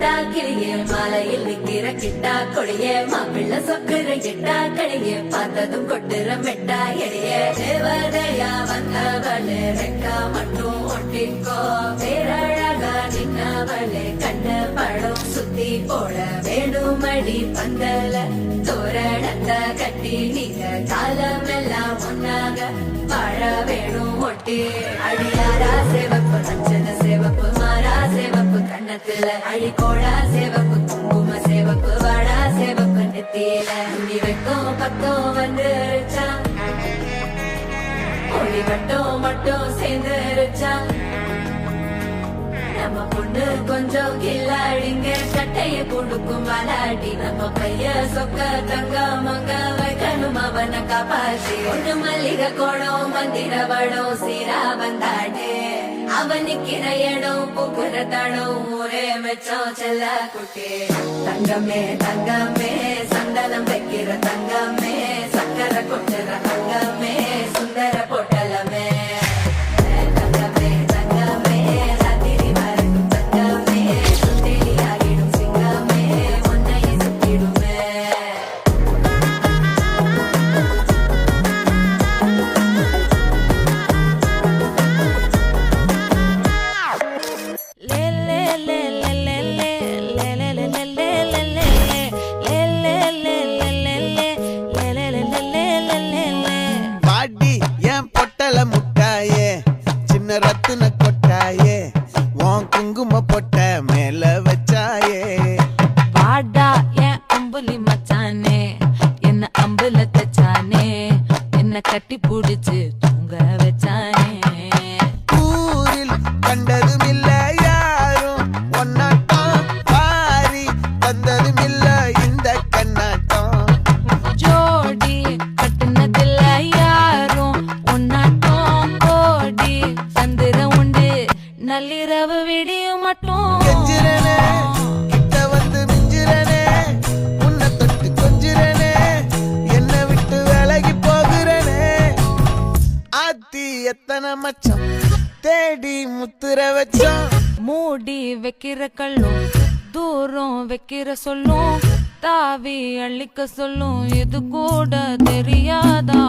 கிட்டா கிளியே மாலையில் நிக்கிற கிட்டா கொடியே மாப்பிள்ள சொக்குற கிட்டா கடியே பார்த்ததும் கொட்டுற மெட்டா எடியே தேவதையா வந்தவளே ரெக்கா மட்டும் ஒட்டிக்கோ பேரழகா நின்னவளே கண்ண படம் சுத்தி போட வேணுமடி பந்தல தோரணத்தை கட்டி நீங்க காலமெல்லாம் ஒன்னாக வாழ வேணும் ஒட்டி அடியாரா சேவப்பு நச்சன சேவப்பு மாறா சேவப்பு கண்ணத்துல அழிகோடா சேவப்பு குங்கும சேவப்பு வாடா சேவப்பு நெத்தியில துணி வைக்கும் பக்கம் வந்துருச்சா ஒளி மட்டும் சேர்ந்துருச்சா நம்ம பொண்ணு கொஞ்சம் கில்லாடிங்க சட்டைய கொடுக்கும் வாலாடி நம்ம பைய சொக்க தங்க மங்க வைக்கணும் அவனை காப்பாசி ஒண்ணு மல்லிகை கோடம் மந்திர வடம் சீரா வந்தாடே அவனுக்கிற இடம் பூக்குற தடம் ஒரே மெச்சம் செல்ல குட்டி தங்கமே தங்கமே சந்தனம் வைக்கிற தங்கமே சக்கரை கொட்டுற தங்கமே சுந்தர பொட்டலமே முட்டாயே சின்ன ரத்தின கொட்டாயே உன் குங்கும பொட்ட மேல வச்சாயே வாடா என் அம்புலி மச்சானே என்ன அம்புல தச்சானே என்ன கட்டி புடிச்சு தூங்க வச்சானே ஊரில் கண்டதும் இல்ல யாரும் ஒன்னாட்டம் பாரி தந்ததும் இல்ல இந்த கண்ணாட்டம் ஜோடி கட்டுனதில்ல யாரும் ஒன்னாட்டம் கோடி சந்திர உண்டு நள்ளிரவு விடியும் மட்டும் கெஞ்சிரனே கிட்ட வந்து மிஞ்சிரனே உன்னை தொட்டு கொஞ்சிரனே என்ன விட்டு விலகி போகிறனே ஆத்தி எத்தனை மச்சம் தேடி முத்துற வச்சோம் மூடி வைக்கிற கல்லும் தூரம் வைக்கிற சொல்லும் தாவி அள்ளிக்க சொல்லும் இது கூட தெரியாதா